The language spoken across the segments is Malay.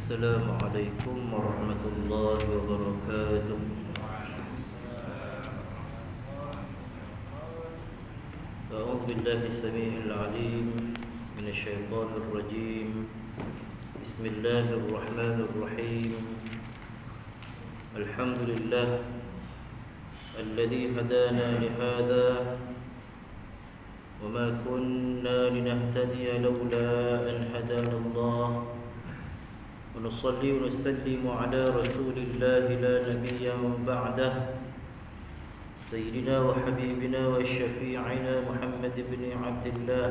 السلام عليكم ورحمة الله وبركاته. أعوذ بالله السميع العليم من الشيطان الرجيم. بسم الله الرحمن الرحيم. الحمد لله الذي هدانا لهذا وما كنا لنهتدي لولا أن هدانا الله، ونصلي ونسلم على رسول الله لا نبي بعده، سيدنا وحبيبنا وشفيعنا محمد بن عبد الله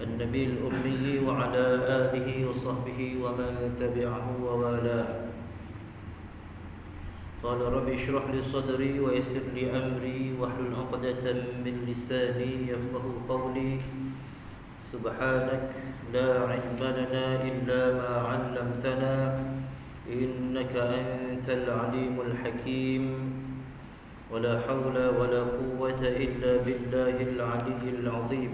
النبي الأمي وعلى آله وصحبه ومن تبعه ووالاه. قال رب اشرح لي صدري ويسر لي أمري واحلل عقدة من لساني يفقه قولي. سبحانك لا علم لنا إلا ما علمتنا إنك أنت العليم الحكيم، ولا حول ولا قوة إلا بالله العلي العظيم.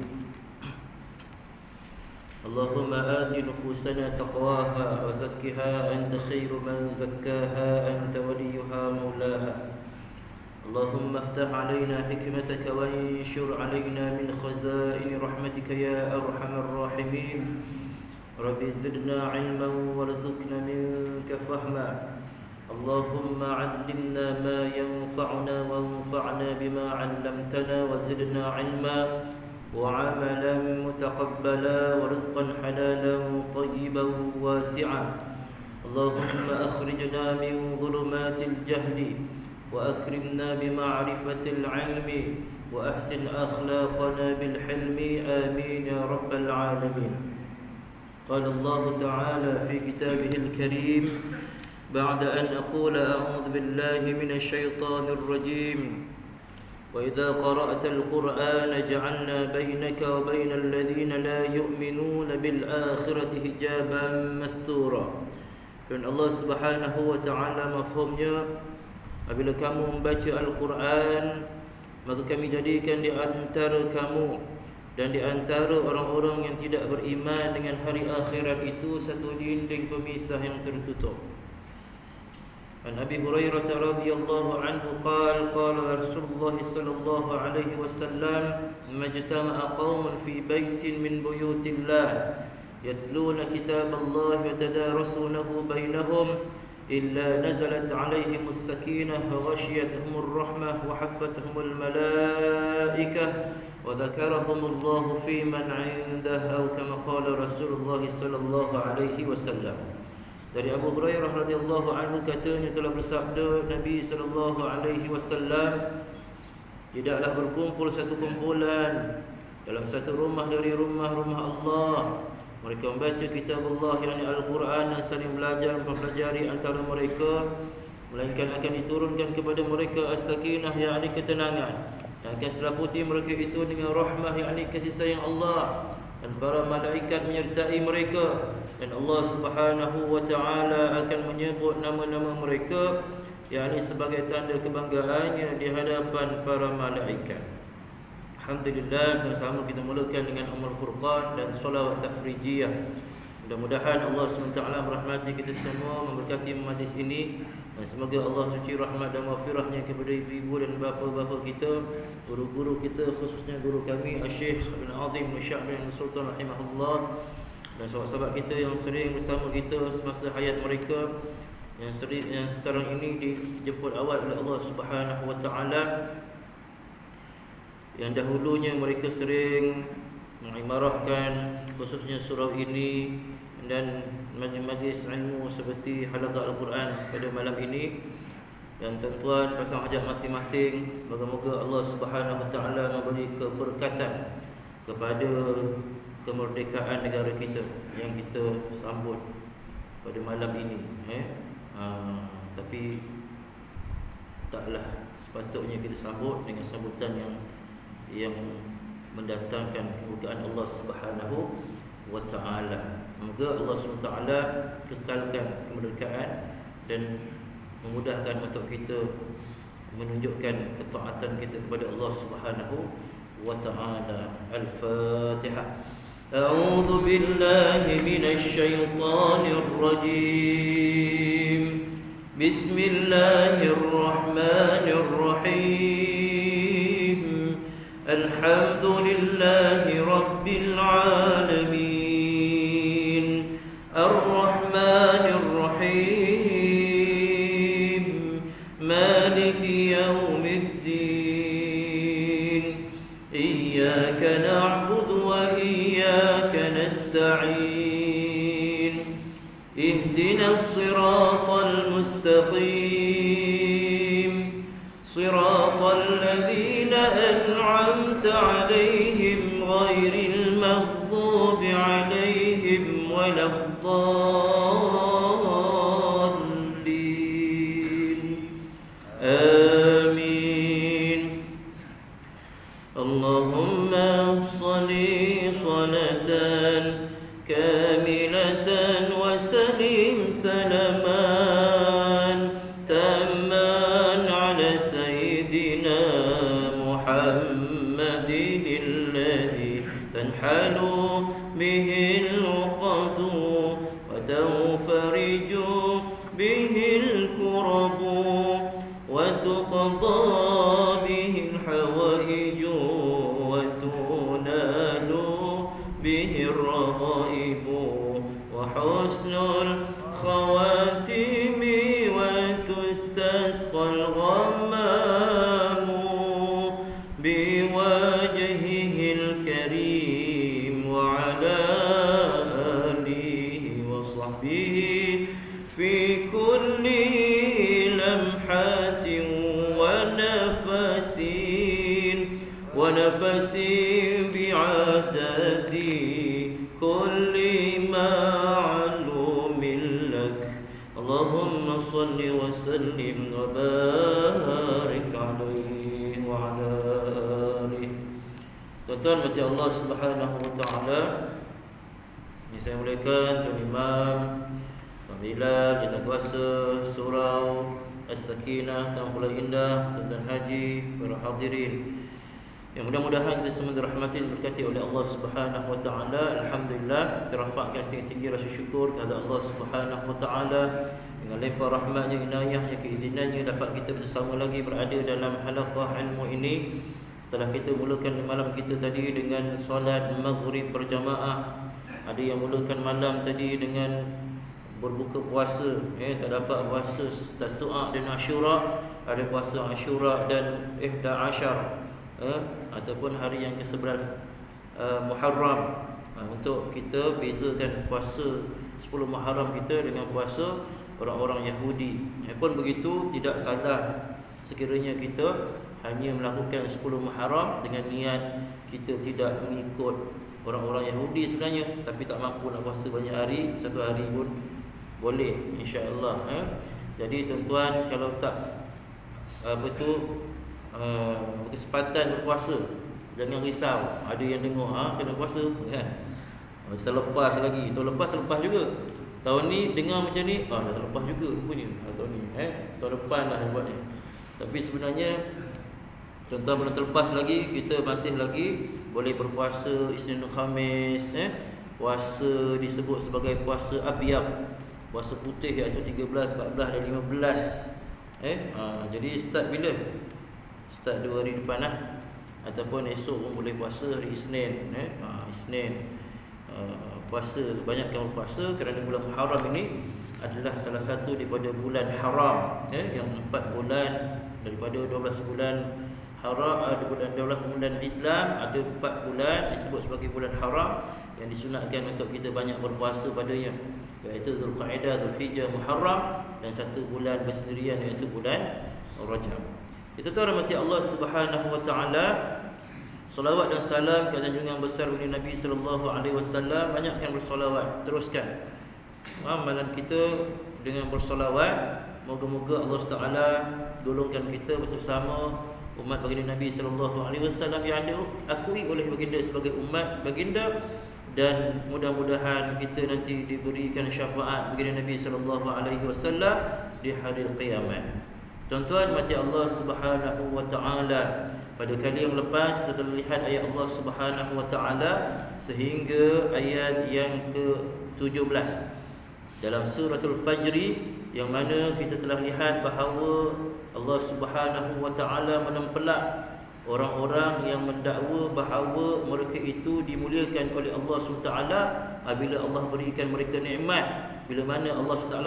اللهم آت نفوسنا تقواها وزكها أنت خير من زكاها أنت وليها مولاها. اللهم افتح علينا حكمتك وانشر علينا من خزائن رحمتك يا أرحم الراحمين. رب زدنا علما وارزقنا منك فهما. اللهم علمنا ما ينفعنا وانفعنا بما علمتنا وزدنا علما وعملا متقبلا ورزقا حلالا طيبا واسعا. اللهم أخرجنا من ظلمات الجهل وأكرمنا بمعرفة العلم وأحسن أخلاقنا بالحلم، آمين يا رب العالمين. قال الله تعالى في كتابه الكريم بعد أن أقول أعوذ بالله من الشيطان الرجيم: وإذا قرأت القرآن جعلنا بينك وبين الذين لا يؤمنون بالآخرة حجابا مستورا. Dan Allah Subhanahu wa taala mafhumnya, apabila kamu membaca Al-Quran, maka kami jadikan di antara kamu dan di antara orang-orang yang tidak beriman dengan hari akhirat itu satu dinding pemisah yang tertutup. An Abi Hurairah radhiyallahu anhu qala qala Rasulullah sallallahu alaihi wasallam: "Majtama'a qaumun fi baitin min buyutillah yatluna kitaballahi wa tadarasunahu bainahum إلا نزلت عليهم السكينة وغشيتهم الرحمة وحفتهم الملائكة وذكرهم الله في من عنده، أو كما قال رسول الله صلى الله عليه وسلم. Dari Abu Hurairah radhiyallahu anhu katanya telah bersabda Nabi sallallahu alaihi wasallam, tidaklah berkumpul satu kumpulan dalam satu rumah dari rumah-rumah Allah, mereka membaca kitab Allah, yakni Al-Quran, dan saling belajar mempelajari antara mereka, melainkan akan diturunkan kepada mereka as-sakinah, yakni ketenangan, dan akan seliputi mereka itu dengan rahmah, yakni kasih sayang Allah, dan para malaikat menyertai mereka, dan Allah Subhanahu wa taala akan menyebut nama-nama mereka, yakni sebagai tanda kebanggaannya di hadapan para malaikat. Alhamdulillah, sama-sama kita mulakan dengan Ummul Furqan dan solawat tafrijiyah. Mudah-mudahan Allah SWT merahmati kita semua, memberkati majlis ini, dan semoga Allah suci rahmat dan maghfirahnya kepada ibu-ibu dan bapa-bapa kita, guru-guru kita, khususnya guru kami Syekh bin Azim bin Syah bin Sultan rahimahullah, dan sahabat-sahabat kita yang sering bersama kita semasa hayat mereka, yang sekarang ini dijemput awal oleh Allah Subhanahu wa taala, yang dahulunya mereka sering mengimarahkan khususnya surau ini dan majlis-majlis ilmu seperti halaqah Al-Quran pada malam ini. Dan tuan-tuan pasang hajat masing-masing, moga-moga Allah Subhanahu wa taala memberi keberkatan kepada kemerdekaan negara kita yang kita sambut pada malam ini. Tapi taklah sepatutnya kita sambut dengan sambutan yang mendatangkan kemurkaan Allah Subhanahu wa taala. Semoga Allah Subhanahu wa taala kekalkan kemerdekaan dan memudahkan untuk kita menunjukkan ketaatan kita kepada Allah Subhanahu wa taala. Al-Fatihah. أعوذ بالله من الشيطان الرجيم. بسم الله الرحمن الرحيم. الحمد لله رب العالمين. الرحمن الرحيم. مالك يوم الدين. إياك نعبد وإياك نستعين. اهدنا الصراط المستقيم. صراط الذين أنعمت عليهم غير المغضوب عليهم ولا الضالين. آمين. اللهم صل صلاة كاملة وسلم سلاما تاما على سيدنا محمد الذي تنحل به العقد وتنفرج به الكرب وتقضى به الحوائج وتنال به الرغائب وحسن الخواتم وتستسقى الغمام بوجهه الكريم وعلى آله وصحبه في كل لمحة ونفس بعدد كل معلوم لك. اللهم صل وسلم وبارك عليه وعلى آله. Tuan-tuan mati Allah Subhanahu wa taala, ini saya muliakan Tuan Imam, Tuan Bilal, Jana Kuasa, Surau As-Sakinah, Tuan Pulai Indah, Tuan Haji, para hadirin yang mudah-mudahan kita semua dirahmati dan berkati oleh Allah Subhanahu wa taala. Alhamdulillah, kita rafakkan setinggi-tinggi rasa syukur kepada Allah Subhanahu wa taala dengan limpah rahmatnya, inayahnya, keizinannya dapat kita bersama lagi berada dalam halaqah ilmu ini. Setelah kita mulakan malam kita tadi dengan solat maghrib berjamaah, ada yang mulakan malam tadi dengan berbuka puasa, tak dapat puasa Tasu'a dan Asyura, ada puasa Asyura dan 11 ataupun hari yang ke-11 Muharram. Untuk kita bezakan puasa 10 Muharram kita dengan puasa orang-orang Yahudi. Pun begitu, tidak salah sekiranya kita hanya melakukan 10 Muharram dengan niat kita tidak mengikut orang-orang Yahudi sebenarnya, tapi tak mampu nak puasa banyak hari, satu hari pun boleh insya-Allah. Jadi tuan-tuan, kalau tak berkesempatan berpuasa, jangan risau. Ada yang dengar kena puasa kan, terlepas lagi. Tahun lepas terlepas juga. Tahun ni dengar macam ni, dah terlepas juga rupanya. Tahun ni tahun depan dah buatnya. Tapi sebenarnya tuan-tuan belum terlepas lagi. Kita masih lagi boleh berpuasa Isnin dan Khamis. Puasa disebut sebagai puasa Abyad, puasa putih, iaitu 13, 14 dan 15. Jadi start bila? Start 2 hari depan lah. Ataupun esok pun boleh puasa hari Isnin. Isnin puasa, banyakkan berpuasa kerana bulan Muharram ini adalah salah satu daripada bulan haram, yang 4 bulan daripada 12 bulan haram, ada bulan 12 bulan Islam, ada 4 bulan disebut sebagai bulan haram yang disunatkan untuk kita banyak berpuasa padanya, iaitu Zulqa'dah, Zulhijjah, Muharram, dan 1 bulan bersendirian iaitu bulan Rajab. Itu tu rahmati Allah Subhanahu wa taala. Salawat dan salam ke junjungan besar Nabi sallallahu alaihi wasallam. Banyakkan bersolawat, teruskan amalan kita dengan bersolawat. Moga-moga Allah Taala golongkan kita bersama umat baginda Nabi sallallahu alaihi wasallam yang diakui oleh baginda sebagai umat baginda, dan mudah-mudahan kita nanti diberikan syafaat baginda Nabi sallallahu alaihi wasallam di hari kiamat. Tuan-tuan mati Allah Subhanahu wa taala, Pada kali yang lepas kita telah lihat ayat Allah Subhanahu wa taala sehingga ayat yang ke-17 dalam suratul Fajri, yang mana kita telah lihat bahawa Allah Subhanahu wa taala menempelak orang-orang yang mendakwa bahawa mereka itu dimuliakan oleh Allah SWT apabila Allah berikan mereka nikmat. Bila mana Allah SWT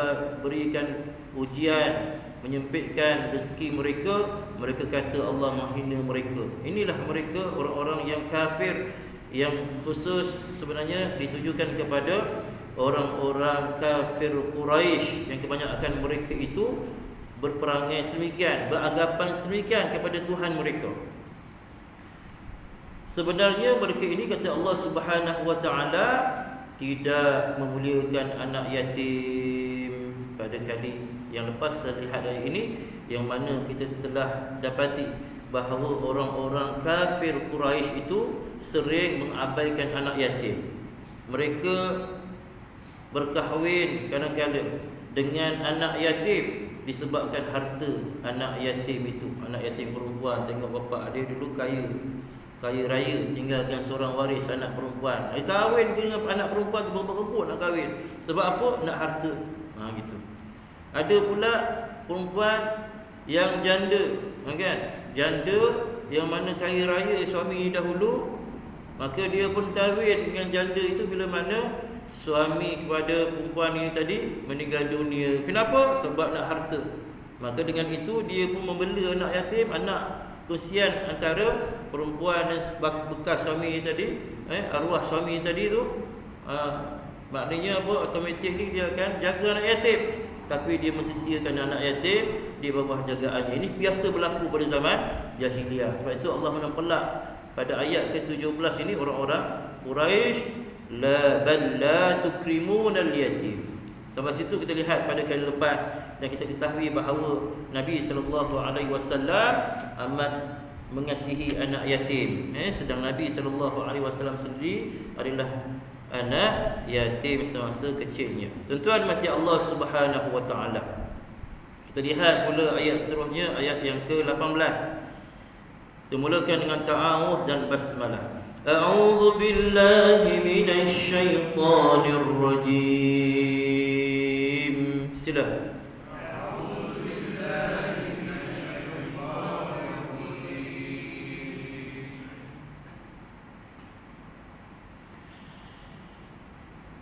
berikan ujian, menyempitkan rezeki mereka, mereka kata Allah menghina mereka. Inilah mereka orang-orang yang kafir, yang khusus sebenarnya ditujukan kepada orang-orang kafir Quraisy, yang kebanyakan mereka itu berperangai sedemikian, beranggapan sedemikian kepada Tuhan mereka. Sebenarnya mereka ini, kata Allah Subhanahu wa taala, tidak memuliakan anak yatim. Pada kali yang lepas kita lihat ayat ini, yang mana kita telah dapati bahawa orang-orang kafir Quraisy itu sering mengabaikan anak yatim. Mereka berkahwin kadang-kadang dengan anak yatim disebabkan harta anak yatim itu. Anak yatim perempuan, tengok bapa dia dulu kaya raya, tinggalkan seorang waris anak perempuan. Kahwin dengan anak perempuan tu, berebut nak kahwin. Sebab apa? Nak harta. Gitu. Ada pula perempuan yang janda, kan? Janda yang mana kaya raya suami dahulu, maka dia pun kahwin dengan janda itu bila mana suami kepada perempuan ini tadi meninggal dunia. Kenapa? Sebab nak harta. Maka dengan itu dia pun membela anak yatim, anak kesian antara perempuan dan bekas suami tadi, arwah suami tadi tu. Maknanya apa? Automatically dia akan jaga anak yatim, tapi dia mensisihkan anak yatim di bawah jagaannya. Ini biasa berlaku pada zaman jahiliah. Sebab itu Allah menempelak pada ayat ke-17 ini orang-orang Quraisy, la bal la tukrimunal yatim. Sampai situ kita lihat pada kali lepas, dan kita ketahui bahawa Nabi SAW amat mengasihi anak yatim. Sedang Nabi SAW sendiri adalah anak yatim semasa kecilnya. Tuan-tuan mati Allah Subhanahu wa taala. Kita lihat pula ayat seterusnya, ayat yang ke-18. Kita mulakan dengan ta'awudz dan basmalah. A'udzu billahi minasy syaithanir rajim. Sila.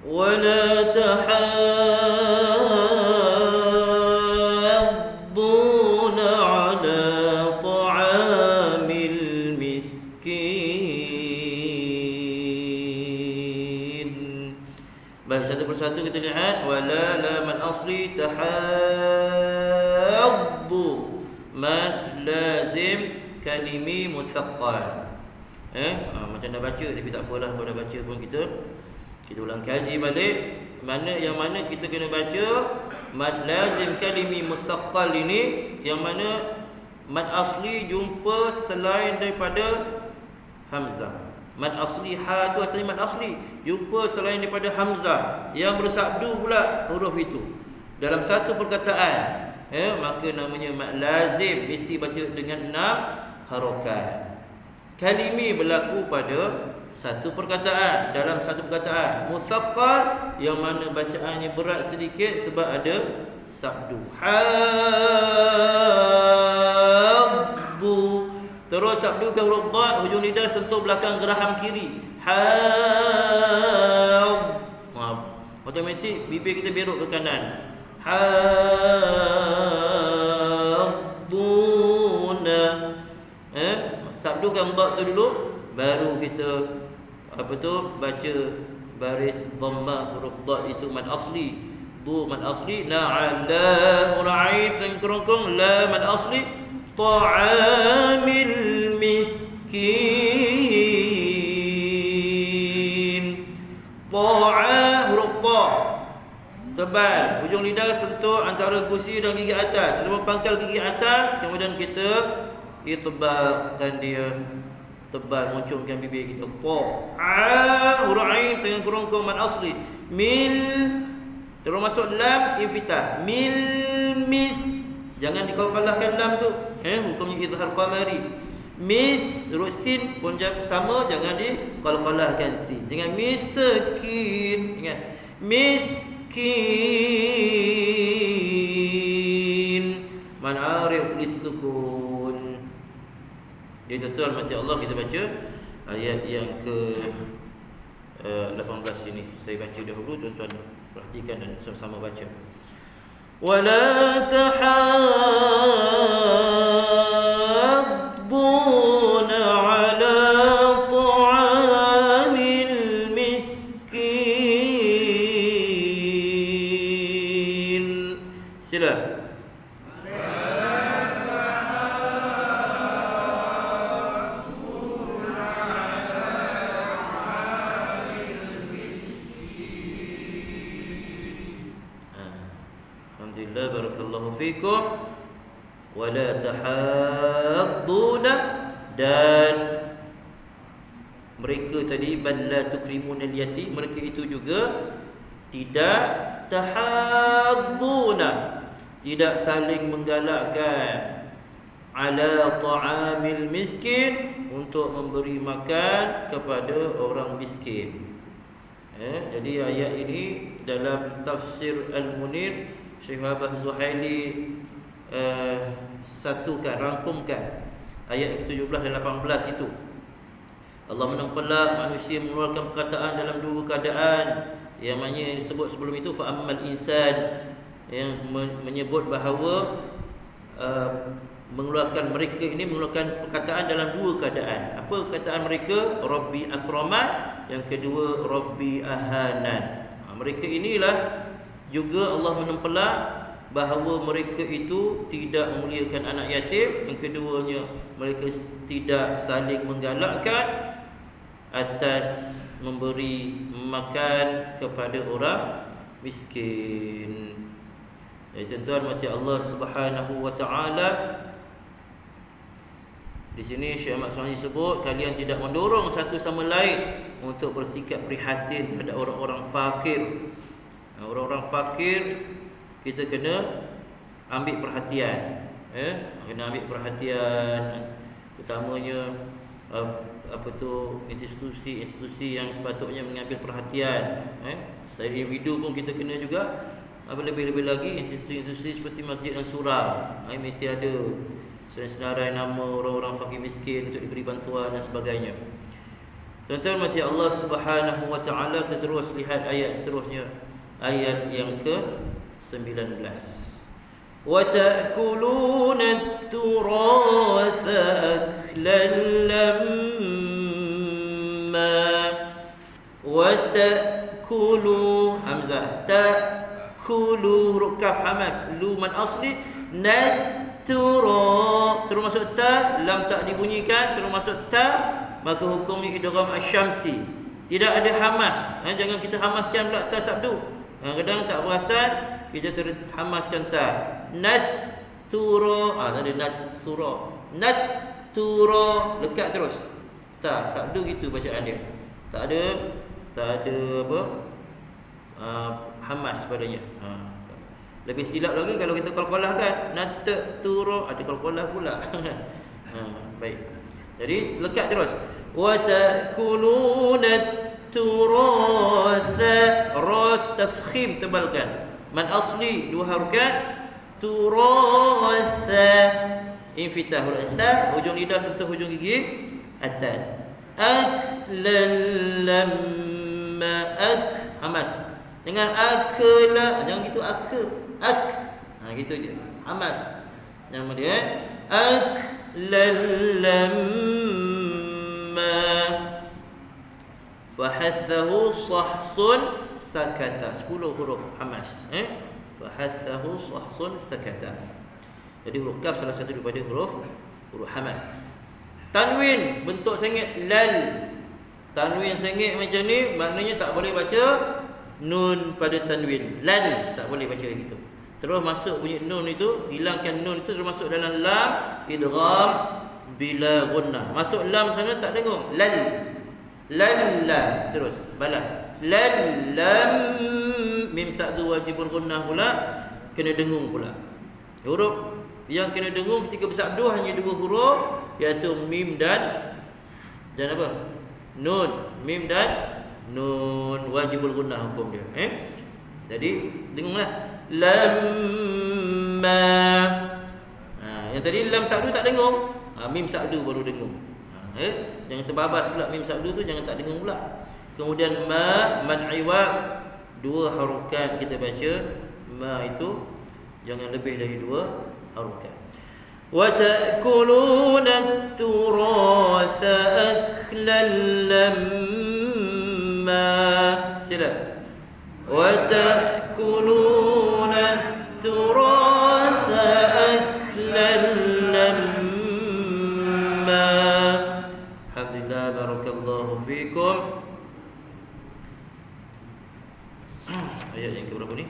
ولا تحاضون على طعام المسكين. Baik, satu persatu kita lihat. Wala lam al-asli tahaddu, mad lazim kalimi mutsaqqal. Macam dah baca, tapi tak apalah, kalau dah baca pun kita ulang kaji balik. Yang mana kita kena baca mad lazim kalimi mutsaqqal ini, yang mana mad asli jumpa selain daripada hamzah. Mad asli ha tu asalnya mad asli, jumpa selain daripada hamzah yang bersabdu pula huruf itu dalam satu perkataan, maka namanya mad lazim, mesti baca dengan 6 harakat. Kalimi berlaku pada satu perkataan, dalam satu perkataan. Mutsaqqal yang mana bacaannya berat sedikit sebab ada sabdu. Haddu, terus sabdukan huruf dad, hujung lidah sentuh belakang geraham kiri. Hadd, automatik bibir kita belok ke kanan. Hadduna, sabdukan dad tu dulu, baru kita baca baris dhammah huruf dad itu mad asli. Du mad asli, na'ala uraid dan kerongkong, la mad asli ta'amil miskin. Ta'a huruf ta tebal, hujung lidah sentuh antara gusi dan gigi atas ataupun pangkal gigi atas, kemudian kita itbaqkan dia tebal, munculkan bibir kita. Ta huruf ain dengan kerongkong mad asli. Mil, terus masuk lam infitah. Mil mis, jangan dikalahkan lam tu, hukumnya izhar qamari. Huruf sin pun sama, jangan diqalqalahkan sin. Dengan miskin, ingat. Miskin. Man'arif lis-sukun. Jadi tuan mati Allah, kita baca ayat yang ke 18 ini. Saya baca dahulu, tuan-tuan perhatikan dan sama-sama baca. Wala tahadduna ala ta'amil miskin. Sila. Alhamdulillah, barakallahu fikum. Wala tahadduna, dan mereka tadi balla tukrimun al-yatim, mereka itu juga tidak tahadduna, tidak saling menggalakkan ala ta'amil miskin, untuk memberi makan kepada orang miskin. Jadi ayat ini dalam tafsir Al-Munir, Syekh Abah Zuhaili satukan, rangkumkan ayat ke-17 dan 18 itu. Allah menempelak manusia mengeluarkan perkataan dalam dua keadaan, yang mana yang disebut sebelum itu fa ammal insan, yang menyebut bahawa mereka ini mengeluarkan perkataan dalam dua keadaan. Apa perkataan mereka? Rabbi akraman, yang kedua Rabbi ahanan. Mereka inilah juga Allah menempelak bahawa mereka itu tidak memuliakan anak yatim. Yang keduanya, mereka tidak saling menggalakkan atas memberi makan kepada orang miskin. Tuan-tuan mati Allah Subhanahu wa taala, di sini Syekh Ahmad Suhaimi sebut kalian tidak mendorong satu sama lain untuk bersikap prihatin terhadap orang-orang fakir. Orang-orang fakir kita kena ambil perhatian, kena ambil perhatian, utamanya institusi yang sepatutnya mengambil perhatian. Secara individu pun kita kena juga, lebih-lebih lagi institusi seperti masjid dan surau, mesti ada senarai nama orang-orang fakir miskin untuk diberi bantuan dan sebagainya. Tuan-tuan mati Allah Subhanahu wa taala, kita terus lihat ayat seterusnya, ayat yang ke-19. Wa ta'kuluna at-turatha aklan lamma wa ta'kulu hamzah, ta'kulu huruf kaf hamas, lu man asli, naturo terus masuk ta, lam tak dibunyikan, terus masuk ta, maka hukumnya idgham asy-syamsi, tidak ada hamas. Jangan kita hamaskan pula ta sabdu. Kadang tak perasan kita terhamaskan ta. Nat turo, tak ada nat turo. Nat turo lekat terus. Ta sabdu gitu bacaan dia. Tak ada apa? Hamas padanya. Lebih silap lagi kalau kita qalqalahkan. Nat turo ada qalqalah pula. Baik. Jadi lekat terus. Wa ta'kuluna turatha, ra tafkhim tebalkan, man asli dua harokat, turatha infitah huruf tha, hujung lidah sentuh hujung gigi atas. Aklan lamma, ak hamas, dengan akla, jangan gitu ak, gitu je hamas nama dia. Aklan lamma fahassahu sahsun sakata, 10 huruf hamas. Fahassahu sahsun sakata. Jadi huruf kaf salah satu daripada huruf hamas. Tanwin bentuk sengit lal. Tanwin sengit macam ni, maknanya tak boleh baca nun pada tanwin. Lal tak boleh baca gitu. Terus masuk bunyi nun itu, hilangkan nun itu, terus masuk dalam lam, idgham bila gunnah. Masuk lam sana tak dengung. Lal. Lalla, terus balas. Lam mim sa'du wajibul gunnah pula kena dengung pula. Huruf Yang kena dengung ketika bersabdu hanya 2 huruf, iaitu mim dan apa? Nun. Mim dan nun, wajibul gunnah hukum dia. Jadi dengunglah. Lamma. Yang tadi lam sa'du tak dengung. Mim sa'du baru dengung. Jangan terbabas pula mim sa'du tu, jangan tak dengung pula. Kemudian ma, man'iwa, 2 harokat kita baca. Ma itu jangan lebih dari 2 harokat. Wa ta'kuluna at-turatha aklan lamma. Sila. Wa ta'kuluna at-turatha aklan lamma. Alhamdulillah, barakallahu fikum. Ayat yang keberapa ni?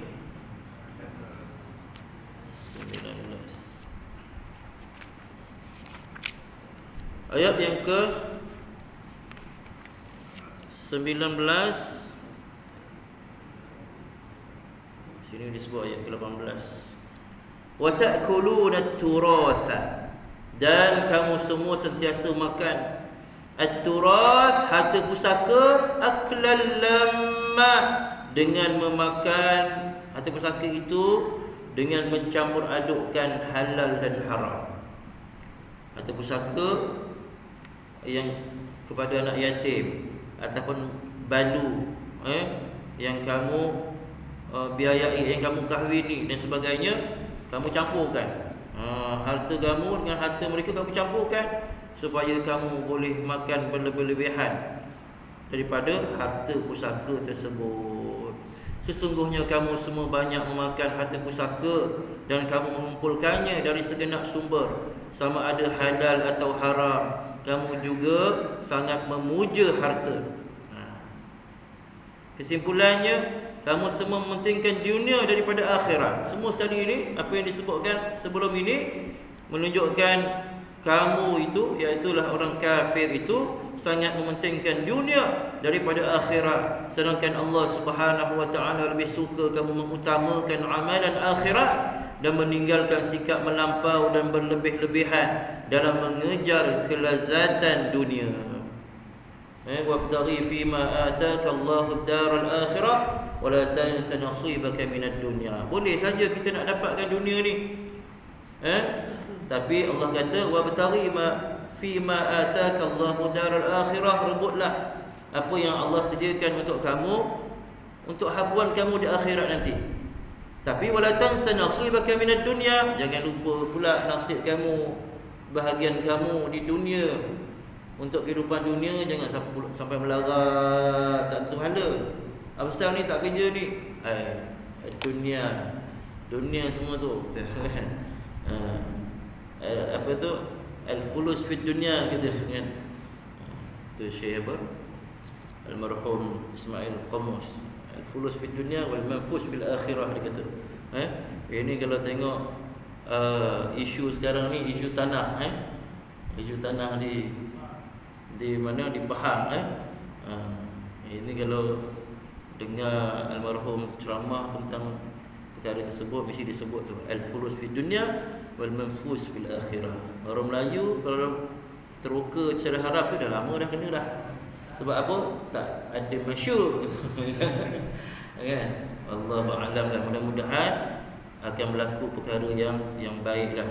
19. Ayat yang ke 19. Sini disebut ayat ke 18. Wa ta'kuluna at-turatha, dan kamu semua sentiasa makan at-turath, harta pusaka, aklan lamma, dengan memakan harta pusaka itu dengan mencampur adukkan halal dan haram. Harta pusaka yang kepada anak yatim ataupun balu yang kamu biayai, yang kamu kahwini dan sebagainya, kamu campurkan. Harta kamu dengan harta mereka kamu campurkan supaya kamu boleh makan berlebih-lebihan daripada harta pusaka tersebut. Sesungguhnya kamu semua banyak memakan harta pusaka dan kamu mengumpulkannya dari segenap sumber, sama ada halal atau haram. Kamu juga sangat memuja harta. Kesimpulannya, kamu semua mementingkan dunia daripada akhirat. Semua sekali ini, apa yang disebutkan sebelum ini menunjukkan kamu itu, iaitulah orang kafir itu, sangat mementingkan dunia daripada akhirat. Sedangkan Allah Subhanahu wa ta'ala lebih suka kamu mengutamakan amalan akhirat dan meninggalkan sikap melampau dan berlebih-lebihan dalam mengejar kelazatan dunia. Wabtaghi fima ataka Allahu ad-daral akhirah wa la tansa nasibaka minad dunya. Boleh saja kita nak dapatkan dunia ni, tapi Allah kata wabtaghi fima ataka Allahu daral akhirah, rebutlah apa yang Allah sediakan untuk kamu, untuk habuan kamu di akhirat nanti. Tapi wala tansa nasibaka minad dunya, jangan lupa pula nasib kamu, bahagian kamu di dunia. Untuk kehidupan dunia jangan sampai melarat, tak tentu hala. Abang ni tak kerja ni, dunia semua tu. Apa tu, al-fulus fid dunya gitu kan. Tu Syekh apa, almarhum Ismail Qamus, al-fulus fid dunya wal manfus fil akhirah, dia kata. Ini kalau tengok isu sekarang ni, isu tanah, isu tanah di mana, di Pahang, ini kalau dengar almarhum ceramah tentang perkara tersebut, mesti disebut tu al-fulus fid dunya wal manfus fil akhirah. Orang Melayu kalau teroka secara haram tu dah lama dah kena dah. Sebab apa? Tak ada masyhur. Kan? Allahu a'lam lah. Mudah-mudahan akan berlaku perkara yang baiklah,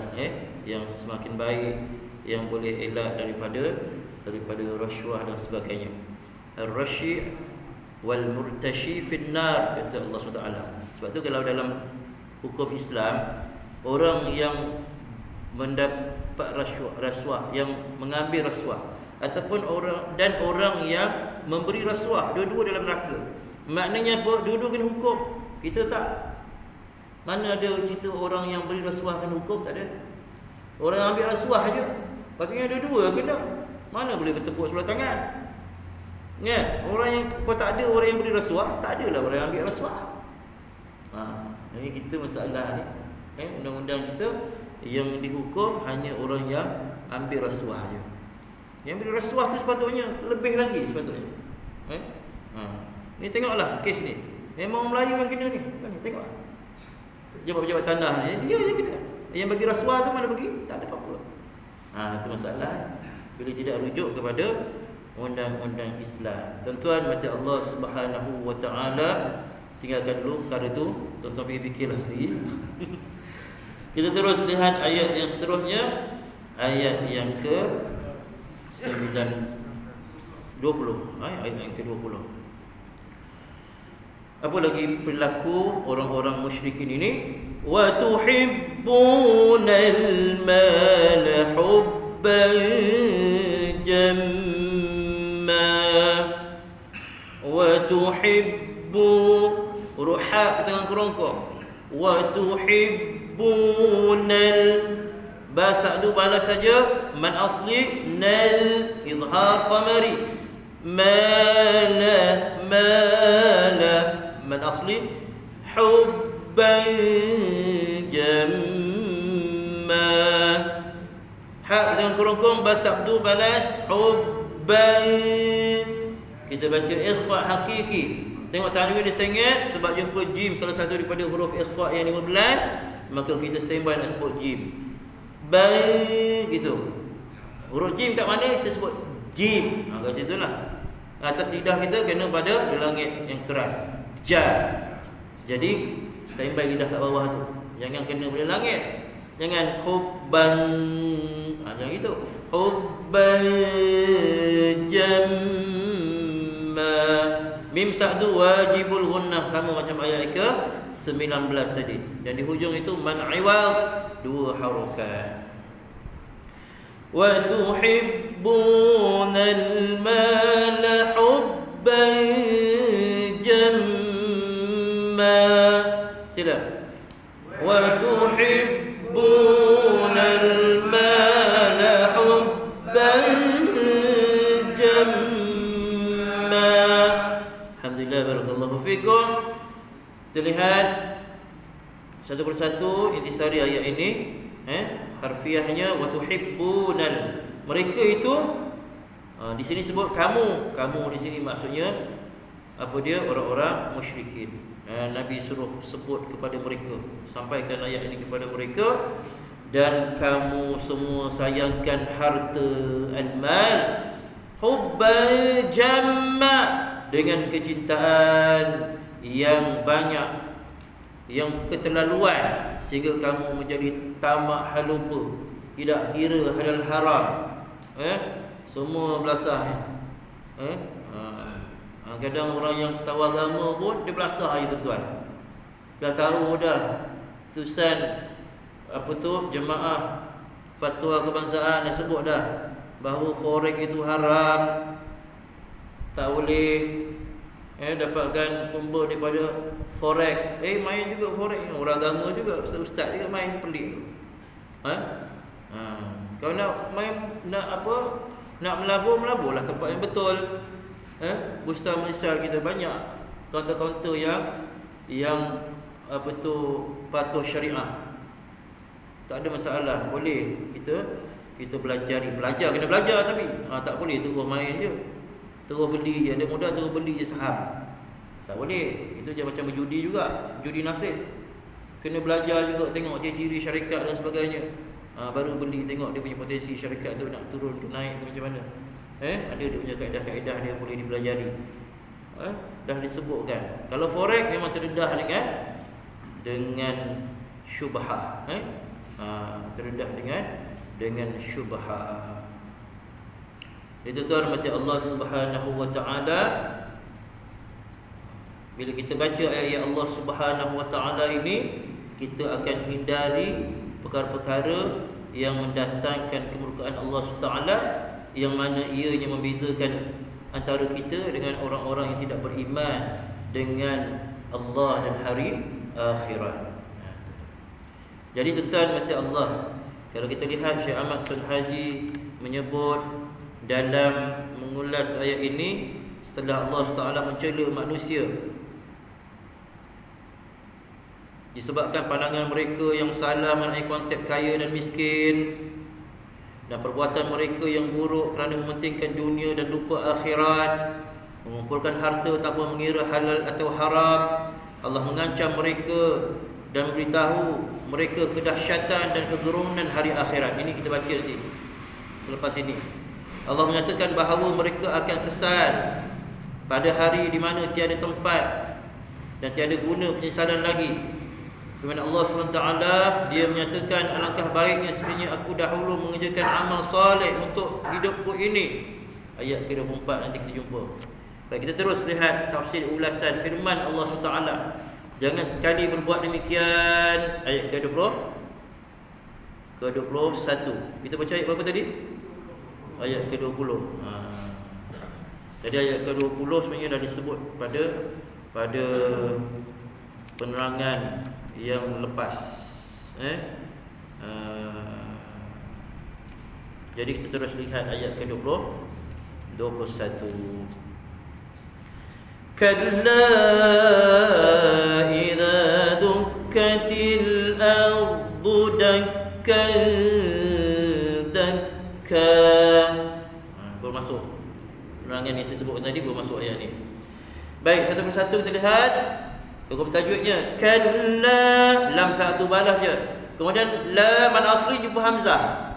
yang semakin baik, yang boleh elak daripada rasuah dan sebagainya. Ar-rashi wal murtashi fin nar, kata Allah SWT. Sebab tu kalau dalam hukum Islam, orang yang mendapat rasuah, yang mengambil rasuah, ataupun orang yang memberi rasuah, dua-dua dalam neraka. Maknanya apa? Dua-dua kena hukum. Kita tak. Mana ada cerita orang yang beri rasuah kena hukum? Tak ada. Orang yang ambil rasuah aja, patutnya dua-dua kena. Mana boleh bertepuk sebelah tangan? Kan? Orang yang kau tak ada orang yang beri rasuah, tak adalah orang yang ambil rasuah. Ini kita masalah ni. Undang-undang kita yang dihukum hanya orang yang ambil rasuah je. Yang beri rasuah tu sepatutnya lebih lagi sepatutnya. Ni tengoklah kes ni. Memang orang Melayu yang kena ni. Tengok. Pejabat-pejabat tanah ni, dia je kena. Yang bagi rasuah tu mana bagi? Tak ada apa-apa. Itu masalah bila tidak rujuk kepada undang-undang Islam. Tuan-tuan mati Allah Subhanahu wa taala, tinggalkan dulu perkara itu, tuan-tuan fikirlah sendiri. Kita terus lihat ayat yang seterusnya, ayat yang ke-20, ayat yang ke-20. Apa lagi perilaku orang-orang musyrikin ini? Wa tuhibbunal mala hubban jamma wa tuhibbu ruha tengah kerongkong wa tuhibbunal bahasa tu balas saja man asli nal izhar qamari mala man asli hubban jamma hak dengan kerongkong bahasa tu balas hubban. Kita baca ikhfa hakiki. Tengok tanwin dia sangat sebab jumpa jim salah satu daripada huruf ikhfa yang 15, maka kita standby nak sebut jim. Gitu. Huruf jim kat mana kita sebut jim. Kat situlah. Atas lidah kita kena pada langit yang keras. Ja. Jadi standby lidah kat bawah tu. Jangan kena pada langit. Jangan hubban. Jangan gitu. Hubban jamma. Mim sa'du wajibul ghunnah, sama macam ayat ke-19 tadi. Dan di hujung itu man iwad, dua harakat. Wa tuhibbunal mala hubban jamma. Sila. Wa tuhibbunal mala hubban jamma. Alhamdulillah, barakallahu fikum. Kita lihat satu persatu intisari ayat ini. Harfiahnya wa tuhibbunal. Mereka itu di sini sebut kamu. Kamu di sini maksudnya apa dia? Orang-orang musyrikin. Nabi suruh sebut kepada mereka, sampaikan ayat ini kepada mereka. Dan kamu semua sayangkan harta al-mal hubban jamma, dengan kecintaan yang banyak, yang keterlaluan, sehingga kamu menjadi tamak halupa, tidak kira halal haram. Semua belasah. Kadang orang yang tahu agama pun dia belasah je tuan-tuan. Dah tahu dah susunan apa tu jemaah fatwa kebangsaan dah sebut dah bahawa forex itu haram, tak boleh dapatkan sumber daripada forex. Main juga forex, orang agama juga, ustaz juga main, pelik tu. Kalau nak main, nak apa, nak melaburlah tempat yang betul. Bursa Malaysia kita banyak kaunter-kaunter yang apa tu patuh syariah. Tak ada masalah, boleh kita belajar kena belajar, tapi tak boleh terus main je. Terus beli je, ada modal terus beli je saham. Tak boleh. Itu je macam berjudi juga, judi nasib. Kena belajar juga, tengok ciri-ciri syarikat dan sebagainya. Baru beli, tengok dia punya potensi syarikat tu nak turun ke naik tu macam mana. Ada dia punya kaedah-kaedah dia boleh dipelajari. Dah disebutkan. Kalau forex memang terdedah dengan syubhah. Terdedah dengan syubhah. Itu tuan macam Allah Subhanahu wa taala. Bila kita baca ayat Allah Subhanahu wa taala ini, kita akan hindari perkara-perkara yang mendatangkan kemurkaan Allah Subhanahu wa taala, yang mana ianya membezakan antara kita dengan orang-orang yang tidak beriman dengan Allah dan hari akhirat. Jadi tuan mati Allah, kalau kita lihat Syekh Ahmad Sunhaji menyebut dalam mengulas ayat ini, setelah Allah SWT mencela manusia disebabkan pandangan mereka yang salah mengenai konsep kaya dan miskin, dan perbuatan mereka yang buruk kerana mementingkan dunia dan lupa akhirat, mengumpulkan harta tanpa mengira halal atau haram. Allah mengancam mereka dan memberitahu mereka kedahsyatan dan kegerungan hari akhirat. Ini kita baca nanti selepas ini. Allah menyatakan bahawa mereka akan sesat pada hari di mana tiada tempat dan tiada guna penyesalan lagi. Firman Allah SWT, Dia menyatakan, alangkah baiknya sebenarnya aku dahulu mengerjakan amal soleh untuk hidupku ini. Ayat ke-24 nanti kita jumpa. Baik, kita terus lihat tafsir ulasan firman Allah SWT. Jangan sekali berbuat demikian. Ayat ke-20 ke-21. Kita baca ayat berapa tadi? Ayat ke-20. Jadi ayat ke-20 sebenarnya dah disebut pada penerangan yang lepas. Jadi kita terus lihat ayat ke-20 21. Kalla idza dukkatil ardu dakkan dakka. Baru masuk penerangan yang saya sebutkan tadi, baru masuk ayat ni. Baik, satu persatu kita lihat hukum tajwidnya. Kalla, lam satu balas je. Kemudian la man asli jumpa hamzah.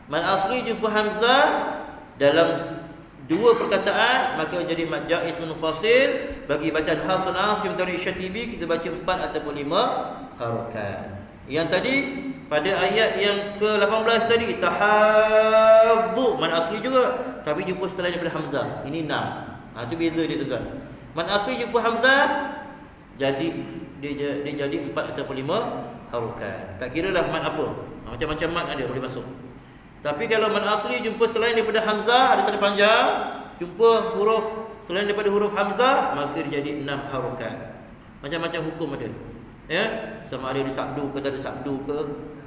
Man asli jumpa hamzah dalam dua perkataan maka menjadi mad jaiz munfasil. Bagi bacaan Hafs dan Asim dari Syatibi kita baca 4 ataupun 5 harakat. Yang tadi pada ayat yang ke-18 tadi tahaddu, man asli juga tapi jumpa setelah daripada hamzah. Ini 6. Itu beza dia tuan. Man asli jumpa hamzah jadi dia jadi 4 ataupun 5 harakat. Tak kiralah mad apa. Macam-macam mad ada boleh masuk. Tapi kalau mad asli jumpa selain daripada hamzah, ada tanda panjang, jumpa huruf selain daripada huruf hamzah, maka dia jadi 6 harakat. Macam-macam hukum ada. Ya, sama ada disabdu ke tak ada sabdu ke.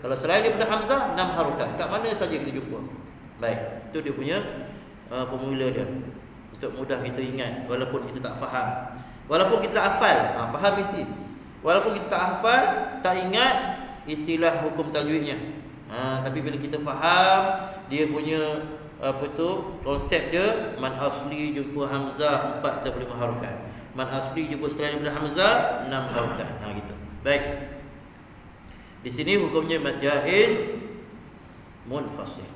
Kalau selain daripada hamzah 6 harakat. Kat mana saja kita jumpa. Baik, itu dia punya formula dia. Untuk mudah kita ingat walaupun kita tak faham. Walaupun kita tak hafal, faham mesti. Walaupun kita tak hafal, tak ingat istilah hukum tajwidnya. Tapi bila kita faham dia punya konsep dia, man asli jumpa hamzah 4 atau 5 harakat. Man asli jumpa selain daripada hamzah 6 harakat. Gitu. Baik. Di sini hukumnya mad jaiz munfasil.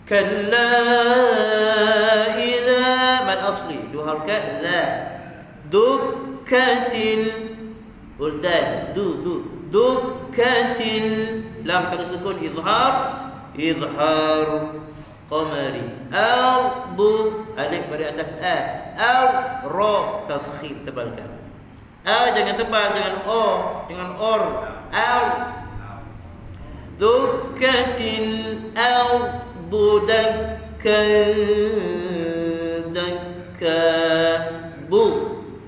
Kalla idza mad asli 2 harakat la dukkatil urdan dukkatil lam tanda sukun izhar qamari ardu alif pada atas ra tafkhim tebalkan jangan tebal, jangan jangan dukkatil ardu dakka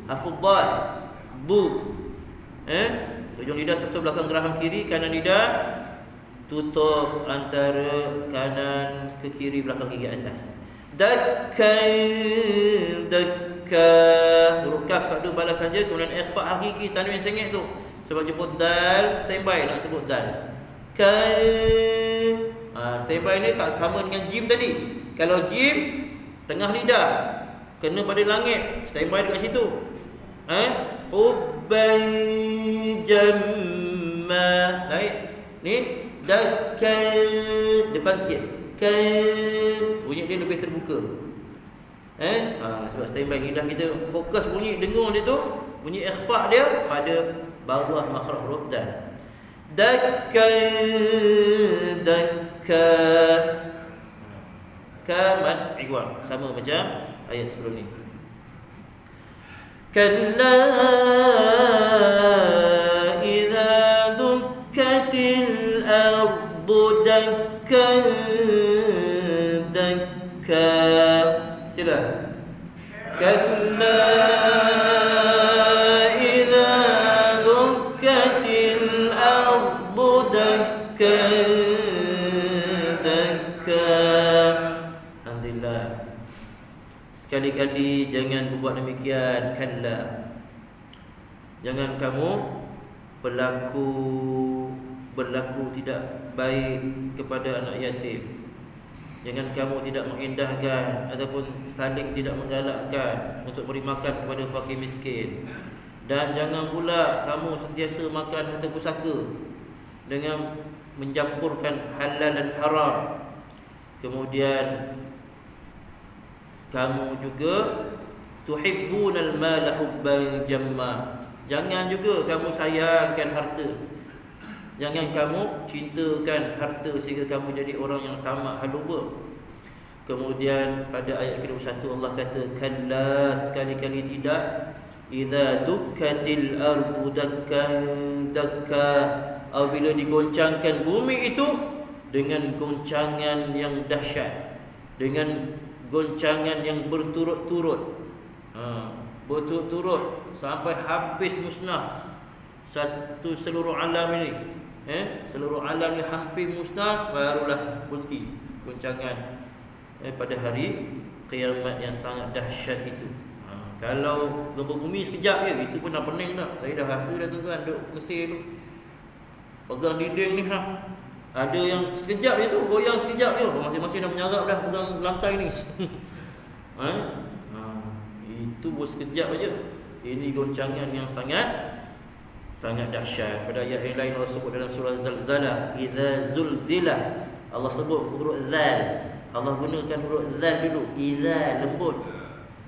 hafudhal ujung lidah serta belakang geraham kiri, kanan lidah tutup antara kanan ke kiri, belakang gigi atas. Dakka huruf kaf satu balas saja, kemudian ikhfa hakiki tanwin yang sengit tu. Sebab jemput dal, standby nak sebut dal. Standby ni tak sama dengan jim tadi. Kalau jim tengah lidah kena pada langit, standby dekat situ. Ubay jamma naik ni dakka depan sikit bunyi dia lebih terbuka. Sebab standby lidah kita fokus bunyi dengung dia tu, bunyi ikhfa dia pada bawah makhraj huruf dal. Dakka kamat iwal sama macam ayat sebelum ni. Kalla idza dukkatil ardu dakkan dakka. Sila. Kalla idza dukkatil ardu dakkan dakka. Alhamdulillah. Sekali-kali jangan berbuat demikian. Kalla, jangan kamu berlaku tidak baik kepada anak yatim. Jangan kamu tidak mengindahkan ataupun saling tidak menggalakkan untuk beri makan kepada fakir miskin. Dan jangan pula kamu sentiasa makan harta pusaka dengan mencampurkan halal dan haram. Kemudian kamu juga tuhibbunal mala hubban jamma. Jangan juga kamu sayangkan harta. Jangan kamu cintakan harta sehingga kamu jadi orang yang tamak haluba. Kemudian pada ayat ke-21 Allah kata, kalla, sekali-kali tidak, idza dukkatil ardu dakkan dakka, apabila digoncangkan bumi itu dengan goncangan yang dahsyat, dengan goncangan yang berturut-turut, berturut-turut sampai habis musnah satu seluruh alam ini. Seluruh alam ni hampir musnah, barulah berhenti goncangan pada hari kiamat yang sangat dahsyat itu. Kalau gempa bumi sekejap je, itu pun dah pening dah. Saya dah rasa dah tuan-tuan duduk Mesir tu, pegang dinding ni ada yang sekejap je tu, goyang sekejap je, masing-masing dah menyarap dah pegang lantai ni. Itu pun sekejap aja. Ini goncangan yang sangat dahsyat. Pada ayat yang lain Allah sebut dalam surah Zalzalah, idza zulzila, Allah sebut huruf zal. Allah gunakan huruf zal dulu. Idza, lembut.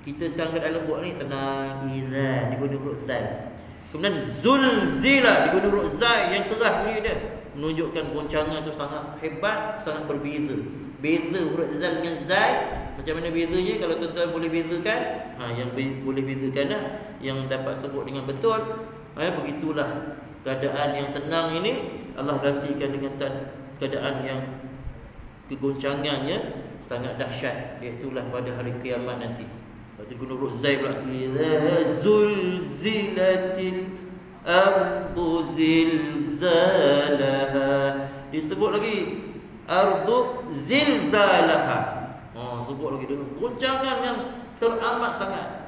Kita sekarang keadaan lembut ni tenang. Idza diguna huruf zal. Kemudian zulzila diguna huruf zai yang keras bunyi dia, menunjukkan goncangan tu sangat hebat, sangat berbeza. Beza huruf zal dengan zai. Macam mana bezanya? Kalau tuan-tuan boleh bezakan, yang boleh bezakan lah, yang dapat sebut dengan betul. Begitulah keadaan yang tenang ini Allah gantikan dengan keadaan yang kegoncangannya sangat dahsyat, iaitulah pada hari kiamat nanti. Lepas guna huruf zai pula, idza zulzilatil ardu zilzalaha. Disebut lagi ardu zilzalaha. Sebut lagi dengan goncangan yang teramat sangat.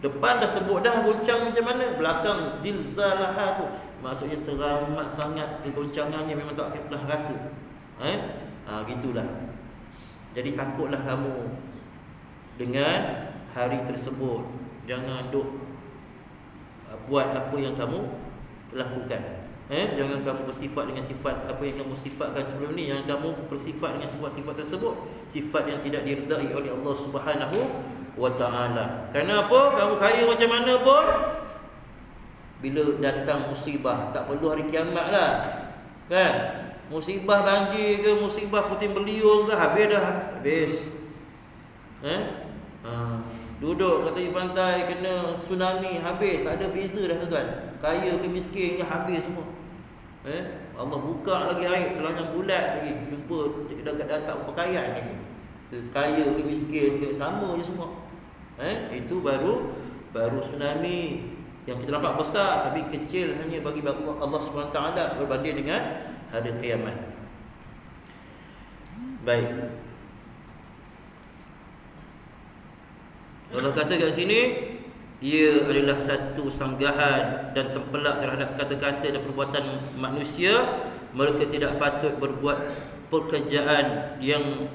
Depan dah sebut dah goncang macam mana, belakang zilzalaha tu maksudnya teramat sangat kegoncangannya, memang tak pernah rasa. Gitulah. Jadi takutlah kamu dengan hari tersebut. Jangan duk buat apa yang kamu lakukan. Jangan kamu bersifat dengan sifat apa yang kamu sifatkan sebelum ni. Yang kamu bersifat dengan sifat-sifat tersebut, sifat yang tidak diredai oleh Allah Subhanahu wa ta'ala. Kenapa? Kamu kaya macam mana pun, bila datang musibah, tak perlu hari kiamat lah, kan? Musibah banjir ke, musibah puting beliung ke, habis dah. Habis. Duduk kat tepi pantai kena tsunami, habis. Tak ada beza dah tuan-tuan. Kaya ke miskin ke, habis semua. Allah buka lagi air telanjang bulat lagi, jumpa dekat tak pakaian lagi. Kaya ke miskin ke, sama je semua. Itu baru tsunami yang kita nampak besar, tapi kecil hanya bagi Allah SWT berbanding dengan hari kiamat. Baik. Allah kata kat sini, ia adalah satu sanggahan dan tempelak terhadap kata-kata dan perbuatan manusia. Mereka tidak patut berbuat pekerjaan yang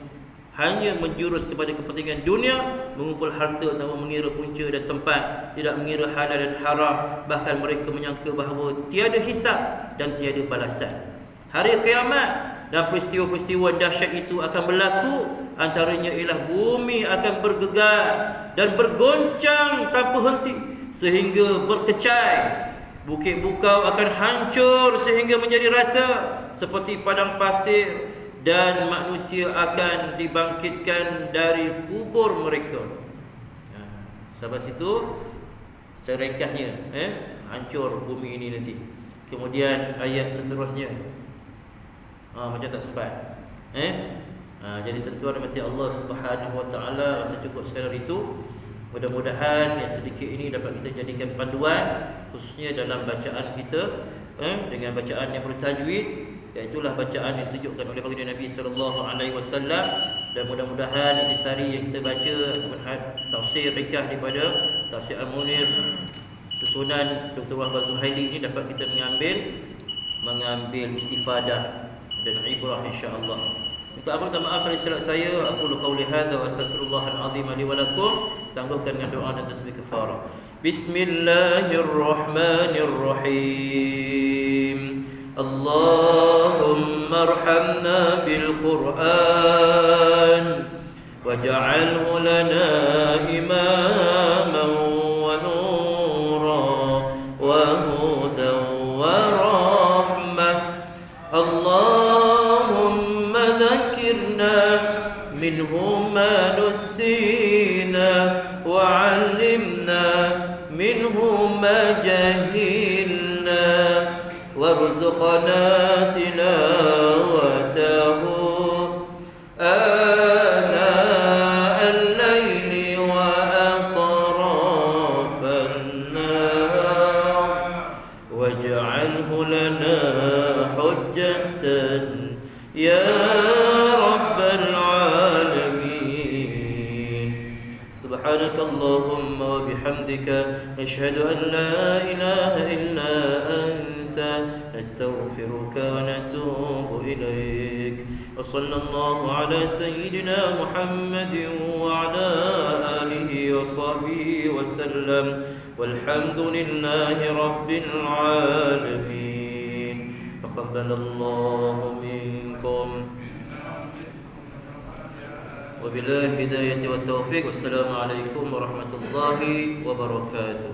hanya menjurus kepada kepentingan dunia, mengumpul harta tanpa mengira punca dan tempat, tidak mengira halal dan haram. Bahkan mereka menyangka bahawa tiada hisab dan tiada balasan. Hari kiamat dan peristiwa-peristiwa dahsyat itu akan berlaku. Antaranya ialah bumi akan bergegar dan bergoncang tanpa henti sehingga berkecai. Bukit bukau akan hancur sehingga menjadi rata seperti padang pasir, dan manusia akan dibangkitkan dari kubur mereka. Sampai situ secara ringkasnya, hancur bumi ini nanti. Kemudian ayat seterusnya, macam tak sempat. Jadi tuan-tuan mati Allah Subhanahu wa ta'ala, rasa cukup sekadar itu. Mudah-mudahan yang sedikit ini dapat kita jadikan panduan, khususnya dalam bacaan kita, dengan bacaan yang bertajwid, iaitulah bacaan yang ditunjukkan oleh baginda Nabi sallallahu alaihi wasallam. Dan mudah-mudahan intisari yang kita baca ataupun tafsir ringkas daripada Tafsir Al-Munir susunan Dr. Wahbah Zuhaili ini dapat kita mengambil istifadah dan ibrah insya-Allah. Minta maaf salah silap saya. Aku qauli hadza wa astaghfirullahal azim li wa lakum. Tangguhkan dengan doa dan tasbih kafarah. Bismillahirrahmanirrahim. Allahumma arhamna bil Qur'an waj'alhu lana imaman wa nuran wa hudan wa rahmah. Allahumma dhakkirna minhu ma nusina wa 'allimna minhu ma jahilna warzuqna tilawatahu ana al-layli wa atrafan nahar waj'alhu lana hujjatan ya rabbal alamin. Subhanakallahumma wa bihamdika nashhadu an la ilaha illa anta nastaghfiruka wa natubu ilaik. Wa sallallahu ala sayyidina Muhammadin wa ala alihi wa sahbihi wa sallam walhamdulillahi rabbil alamin. Taqabbalallahu minkum. وبالله هداية والتوفيق والسلام عليكم ورحمة الله وبركاته.